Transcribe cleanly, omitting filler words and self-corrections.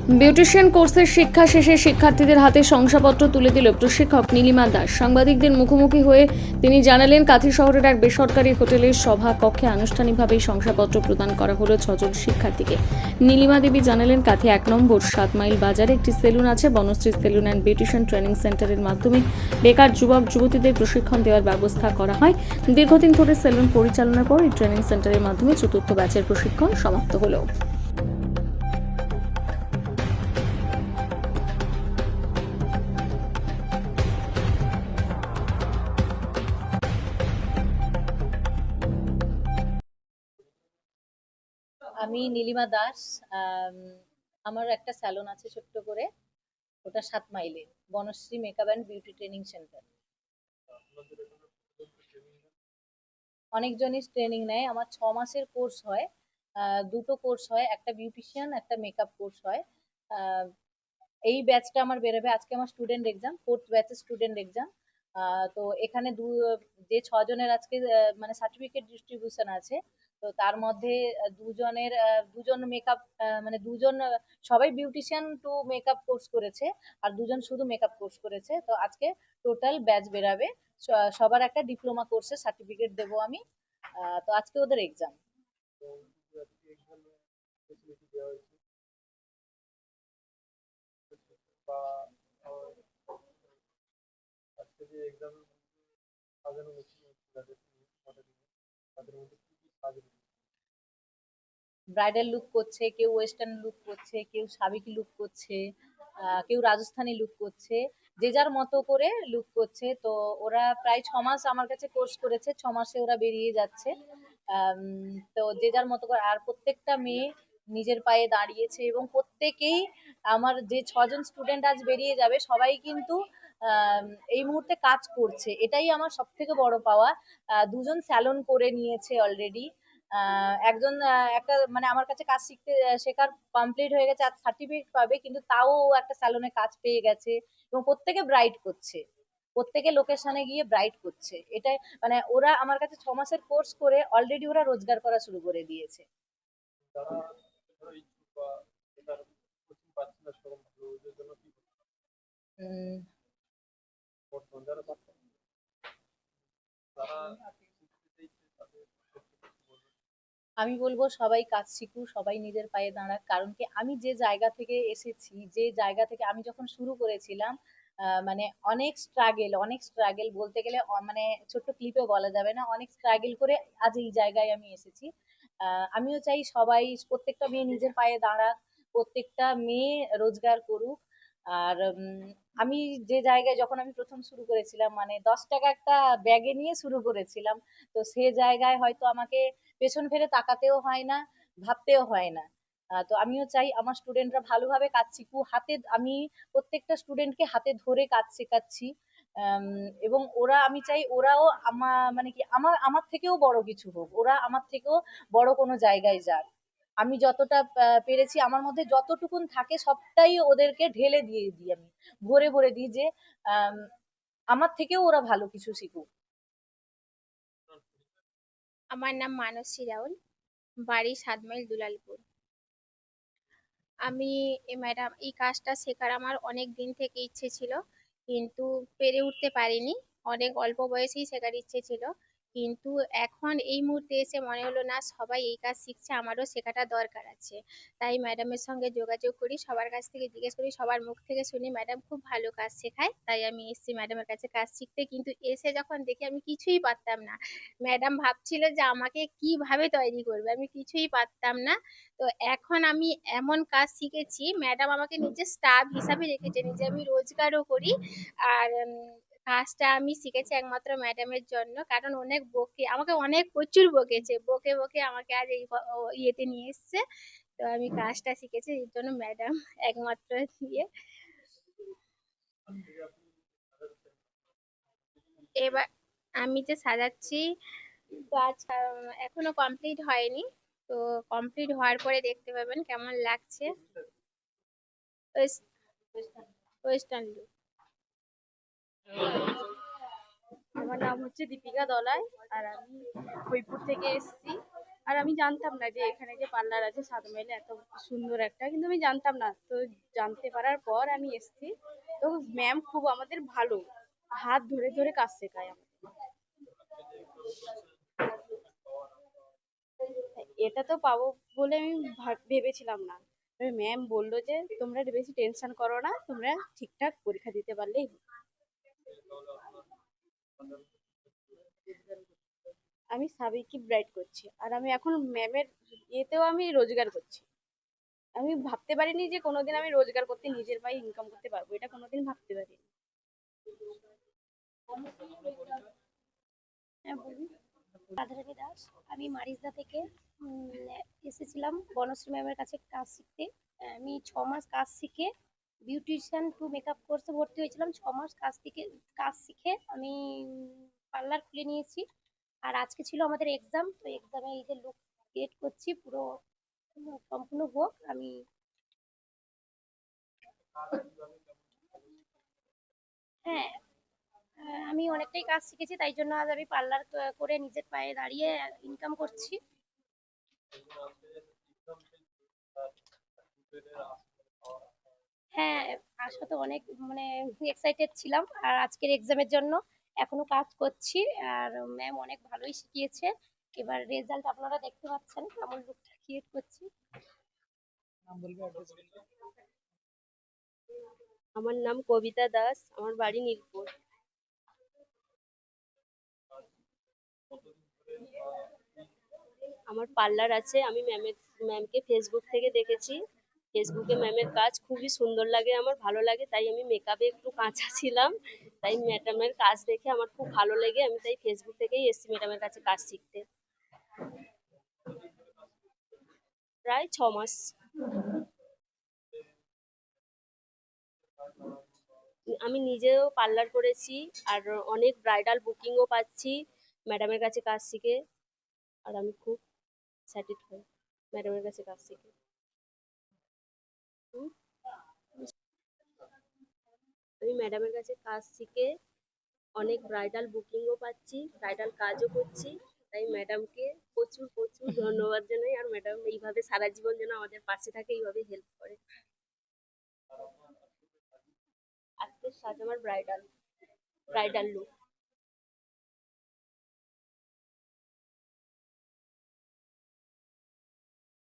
Beautician কোর্সের শিক্ষা শেষে শিক্ষার্থীদের হাতে শংসাপত্র তুলে দিল প্রশিক্ষক নীলিমা দাস। সাংবাদিকদের মুখোমুখি হয়ে তিনি জানালেন, কাঁথি শহরের এক বেসরকারি হোটেলের সভা কক্ষে আনুষ্ঠানিকভাবেই শংসাপত্র প্রদান করা হলো 6 জন শিক্ষার্থীকে। নীলিমা দেবী জানালেন, কাঁথি 1 নম্বর 7 মাইল বাজারে একটি সেলুন আছে। Banashree salon and beautician training সেন্টারের মাধ্যমে বেকার যুবক যুবতীদের প্রশিক্ষণ দেওয়ার ব্যবস্থা করা হয়। দীর্ঘদিন ধরে সেলুন পরিচালনার পর এই ট্রেনিং সেন্টারের মাধ্যমে 4র্থ ব্যাচের প্রশিক্ষণ সমাপ্ত হলো। আমি নীলিমা দাস। আম, আমার একটা স্যালন আছে ছোট্ট করে, ওটা 7 মাইলে, Banashree makeup and beauty training centre. অনেকজনই ট্রেনিং নেয়। আমার 6 মাসের কোর্স হয়, দুটো কোর্স হয়, একটা বিউটিশিয়ান একটা মেকআপ কোর্স হয়। আহ, এই ব্যাচটা আমার বেরোবে আজকে। আমার স্টুডেন্ট এক্সাম, 4th ব্যাচের স্টুডেন্ট এক্সাম। তো এখানে যে 6 জনের আজকে মানে সার্টিফিকেট ডিস্ট্রিবিউশন আছে, তো তার মধ্যে দুজন মেকআপ, মানে দুজন সবাই বিউটিশিয়ান টু মেকআপ কোর্স করেছে, আর দুজন শুধু মেকআপ কোর্স করেছে। তো আজকে টোটাল ব্যাচ বেরাবে। সবার একটা ডিপ্লোমা কোর্সের সার্টিফিকেট দেবো আমি। তো আজকে ওদের এক্সাম। ব্রাইডাল লুক করছে, কেউ ওয়েস্টার্ন লুক করছে, কেউ সাবেকি লুক করছে, কেউ রাজস্থানি লুক করছে। যে যার মতো করে লুক করছে। তো ওরা প্রায় 6 মাস আমার কাছে কোর্স করেছে, 6 মাসে ওরা বেরিয়ে যাচ্ছে। আম, তো যে যার মতো করে, আর প্রত্যেকটা মেয়ে নিজের পায়ে দাঁড়িয়েছে, এবং প্রত্যেকেই, আমার যে 6 জন স্টুডেন্ট আজ বেরিয়ে যাবে সবাই কিন্তু আম, এই মুহূর্তে কাজ করছে। এটাই আমার সব থেকে বড় পাওয়া। দুজন স্যালন করে নিয়েছে অলরেডি। একজন একটা মানে আমার কাছে কাজ শেখার কমপ্লিট হয়ে গেছে, আর সার্টিফিকেট পাবে, কিন্তু তাও ও একটা স্যালনে কাজ পেয়ে গেছে। এবং প্রত্যেকে ব্রাইট করছে, প্রত্যেকে লোকেশনে গিয়ে ব্রাইট করছে। এটাই মানে, ওরা আমার কাছে 6 মাসের কোর্স করে অলরেডি ওরা রোজগার করা শুরু করে দিয়েছে। উম, আমি বলবো সবাই কাজ শিখুক, সবাই নিজের পায়ে দাঁড়াক। কারণ কি, আমি যে জায়গা থেকে এসেছি, যে জায়গা থেকে আমি যখন শুরু করেছিলাম, মানে অনেক স্ট্রাগেল বলতে গেলে মানে ছোট্ট ক্লিপে বলা যাবে না। অনেক স্ট্রাগেল করে আজ এই জায়গায় আমি এসেছি। আমিও চাই সবাই, প্রত্যেকটা মেয়ে নিজের পায়ে দাঁড়াক, প্রত্যেকটা মেয়ে রোজগার করুক। আর আমি যে জায়গায়, যখন আমি প্রথম শুরু করেছিলাম, মানে 10 টাকা একটা ব্যাগে নিয়ে শুরু করেছিলাম। তো সে জায়গায় হয়তো আমাকে পেছন ফিরে তাকাতেও হয় না, ভাবতেও হয় না। তো আমিও চাই আমার স্টুডেন্টরা ভালোভাবে কাজ শিখুক। আমি প্রত্যেকটা স্টুডেন্টকে হাতে ধরে কাজ শেখাচ্ছি। আম, এবং আমি চাই ওরাও মানে কি, আমার আমার থেকেও বড় কিছু হোক, ওরা আমার থেকেও বড় কোনো জায়গায় যাক। আমি যতটা পেরেছি, আমার মধ্যে যতটুকুন থাকে সবটাই ওদেরকে ঢেলে দিয়ে দিই, আমি ভরে ভরে দিই, যে আম, আমার থেকেও ওরা ভালো কিছু শিখুক। আমার নাম মানসী রাউল, বাড়ি 7 মাইল দুলালপুর। আমি ম্যাডাম, এই কাজটা শেখার আমার অনেক দিন থেকে ইচ্ছে ছিল, কিন্তু পেরে উঠতে পারিনি। অনেক অল্প বয়সেই শেখার ইচ্ছে ছিল, কিন্তু এখন এই মুহূর্তে এসে মনে হলো না, সবাই এই কাজ শিখছে, আমারও শেখাটা দরকার আছে। তাই ম্যাডামের সঙ্গে যোগাযোগ করি, সবার কাছ থেকে জিজ্ঞেস করি, সবার মুখ থেকে শুনি ম্যাডাম খুব ভালো কাজ শেখায়। তাই আমি এসেছি ম্যাডামের কাছে কাজ শিখতে, কিন্তু এসে যখন দেখি আমি কিছুই পারতাম না। ম্যাডাম ভাবছিল যে আমাকে কিভাবে তৈরি করবে, আমি কিছুই পারতাম না। তো এখন আমি এমন কাজ শিখেছি, ম্যাডাম আমাকে নিজে স্টাফ হিসাবে রেখেছে, নিজে আমি রোজগারও করি। আর কাজটা আমি শিখেছি একমাত্র ম্যাডামের জন্য, কারণ আমাকে অনেক প্রচুর বকেছে, বকে বকে আমাকে আজ ইয়েতে নিয়ে এসছে। তো আমি কাজটা শিখেছি এর জন্য ম্যাডাম একমাত্র দিয়ে। এবার আমি যে সাজাচ্ছি, তো আজ এখনো কমপ্লিট হয়নি। তো কমপ্লিট হওয়ার পরে দেখতে পাবেন কেমন লাগছে। Western look. আমার নাম হচ্ছে দীপিকা দলায়, আর আমি হরিপুর থেকে এসেছি। আর আমি জানতাম না যে এখানে যে পার্লার আছে 7 মাইলে এত সুন্দর একটা, কিন্তু আমি জানতাম না। তো জানতে পারার পর আমি এসেছি। তো ম্যাম খুব আমাদের ভালো, হাত ধরে ধরে কাজ শেখায় আমাদের। এটা তো পাবো বলে আমি ভেবেছিলাম না। ম্যাম বললো যে তোমরা বেশি টেনশন করো না, তোমরা ঠিকঠাক পরীক্ষা দিতে পারলেই হলো। আমি সাবিকি ব্রাইড করছি, আর আমি এখন ম্যামের ইয়েতেও আমি রোজগার করছি। আমি ভাবতে পারিনি যে কোনোদিন আমি রোজগার করতে, নিজের পায়ে ইনকাম করতে পারবো, এটা কোনোদিন ভাবতে পারিনি। হ্যাঁ, বলুন। রাধারানী দাস। আমি মারিজদা থেকে এসেছিলাম বনশ্রী ম্যামের কাছে কাজ শিখতে। আমি 6 মাস কাজ শিখে বিউটিশিয়ান টু মেকআপ কোর্সে ভর্তি হয়েছিলাম। 6 মাস কাজ শিখে আমি পার্লার খুলে নিয়েছি। আর আজকে ছিল আমাদের এক্সাম, তো এক্সামে এই যে লুক ক্রিয়েট করছি, পুরো সম্পূর্ণ হোক আমি। হ্যাঁ, আমি অনেকটাই কাজ শিখেছি, তাই জন্য আজ আমি পার্লার করে নিজের পায়ে দাঁড়িয়ে ইনকাম করছি। হ্যাঁ, আশা তো অনেক, মানে এক্সাইটেড ছিলাম আর আজকের এক্সামের জন্য। এখনো কাজ করছি, আর ম্যাম অনেক ভালোই শিখিয়েছে। এবার রেজাল্ট আপনারা দেখতে পাচ্ছেন কেমন লুকটা ক্রিয়েট করছি। আমার নাম কবিতা দাস, আমার বাড়ি নীলপুর। আমার পার্লার আছে, আমি ম্যামকে ফেসবুক থেকে দেখেছি। ফেসবুকে ম্যামের কাজ খুবই সুন্দর লাগে, আমার ভালো লাগে, তাই আমি মেকআপে একটু কাঁচা ছিলাম। তাই ম্যাডামের কাজ দেখে আমার খুব ভালো লেগে আমি তাই ফেসবুক থেকেই এসেছি ম্যাডামের কাছে কাজ শিখতে। প্রায় 6 মাস। আমি নিজেও পার্লার করেছি, আর অনেক ব্রাইডাল বুকিংও পাচ্ছি ম্যাডামের কাছে কাজ শিখে। আর আমি খুব স্যাটিসফাই ম্যাডামের কাছে কাজ শিখে। হুম, আমি ম্যাডামের কাছে কাজ শিখে অনেক ব্রাইডাল বুকিংও পাচ্ছি, ব্রাইডাল কাজও করছি। তাই ম্যাডামকে প্রচুর প্রচুর ধন্যবাদ জানাই। আর ম্যাডাম এইভাবে সারা জীবন যেন আমাদের পাশে থাকে, এইভাবে হেল্প করে। আজকের সাজ আমার ব্রাইডাল ব্রাইডাল লুক।